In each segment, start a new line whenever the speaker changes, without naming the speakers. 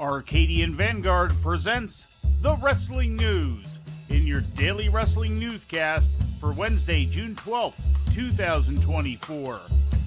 Arcadian Vanguard presents The Wrestling News in your daily wrestling newscast for Wednesday, June 12th, 2024.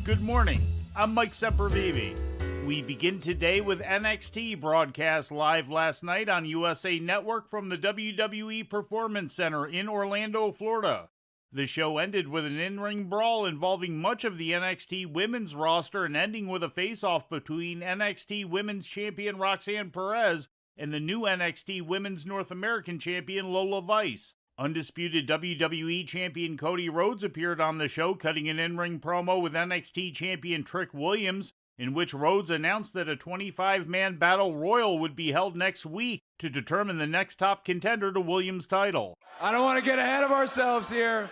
Good morning, I'm Mike Sempervive. We begin today with NXT broadcast live last night on USA Network from the WWE Performance Center in Orlando, Florida. The show ended with an in-ring brawl involving much of the NXT women's roster and ending with a face-off between NXT Women's Champion Roxanne Perez and the new NXT Women's North American Champion Lola Vice. Undisputed WWE Champion Cody Rhodes appeared on the show, cutting an in-ring promo with NXT Champion Trick Williams, in which Rhodes announced that a 25-man battle royal would be held next week to determine the next top contender to Williams' title.
I don't want to get ahead of ourselves here.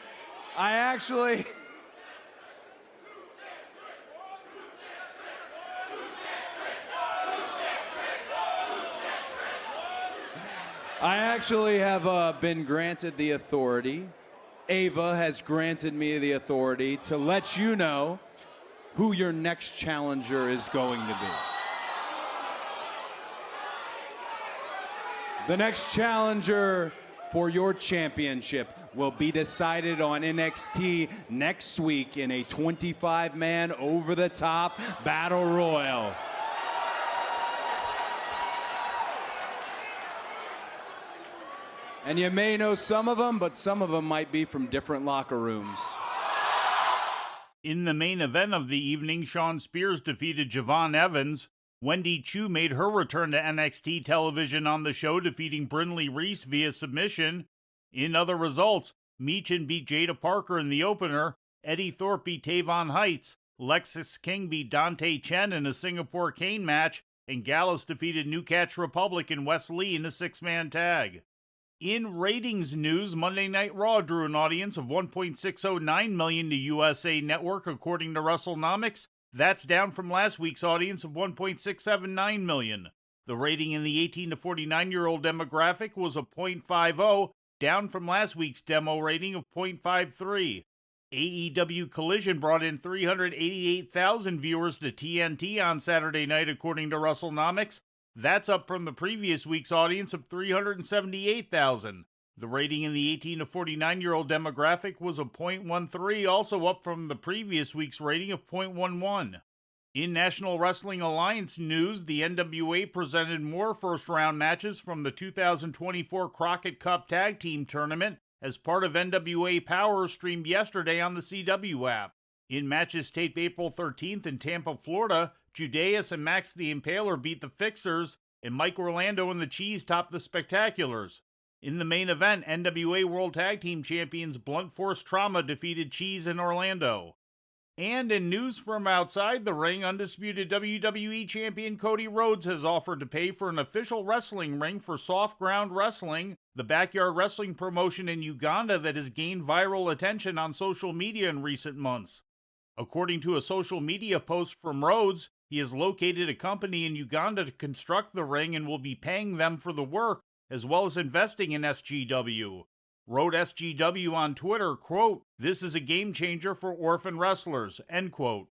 I actually have been granted the authority. Ava has granted me the authority to let you know who your next challenger is going to be. The next challenger for your championship will be decided on NXT next week in a 25-man over-the-top battle royal. And you may know some of them, but some of them might be from different locker rooms.
In the main event of the evening, Shawn Spears defeated Javon Evans. Wendy Chu made her return to NXT television on the show, defeating Brynlee Reese via submission. In other results, Meechin beat Jada Parker in the opener, Eddie Thorpe beat Tavon Heights, Lexis King beat Dante Chen in a Singapore cane match, and Gallus defeated New Catch Republic and Wes Lee in a six-man tag. In ratings news, Monday Night Raw drew an audience of 1.609 million to USA Network, according to WrestleNomics. That's down from last week's audience of 1.679 million. The rating in the 18 to 49-year-old demographic was a .50, down from last week's demo rating of .53. AEW Collision brought in 388,000 viewers to TNT on Saturday night, according to WrestleNomics. That's up from the previous week's audience of 378,000. The rating in the 18 to 49-year-old demographic was a .13, also up from the previous week's rating of .11. In National Wrestling Alliance news, the NWA presented more first-round matches from the 2024 Crockett Cup Tag Team Tournament as part of NWA Power, streamed yesterday on the CW app. In matches taped April 13th in Tampa, Florida, Judeus and Max the Impaler beat the Fixers, and Mike Orlando and the Cheese topped the Spectaculars. In the main event, NWA World Tag Team Champions Blunt Force Trauma defeated Cheese and Orlando. And in news from outside the ring, undisputed WWE Champion Cody Rhodes has offered to pay for an official wrestling ring for Soft Ground Wrestling, the backyard wrestling promotion in Uganda that has gained viral attention on social media in recent months. According to a social media post from Rhodes, he has located a company in Uganda to construct the ring and will be paying them for the work, as well as investing in SGW. Wrote SGW on Twitter, quote, "This is a game changer for orphan wrestlers," end quote.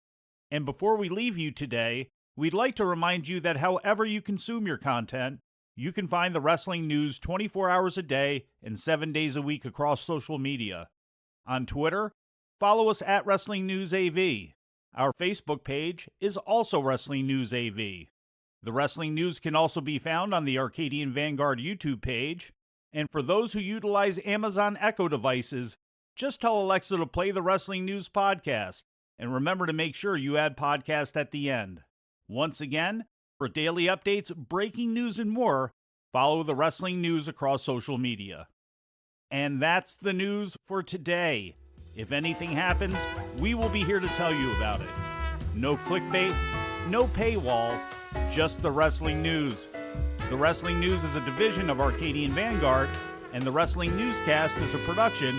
And before we leave you today, we'd like to remind you that however you consume your content, you can find the wrestling news 24 hours a day and 7 days a week across social media. On Twitter, follow us at Wrestling News AV. Our Facebook page is also Wrestling News AV. The Wrestling News can also be found on the Arcadian Vanguard YouTube page. And for those who utilize Amazon Echo devices, just tell Alexa to play the Wrestling News podcast. And remember to make sure you add podcast at the end. Once again, for daily updates, breaking news, and more, follow the Wrestling News across social media. And that's the news for today. If anything happens, we will be here to tell you about it. No clickbait, no paywall, just the Wrestling News. The Wrestling News is a division of Arcadian Vanguard, and the Wrestling Newscast is a production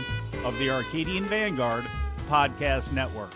of the Arcadian Vanguard Podcast Network.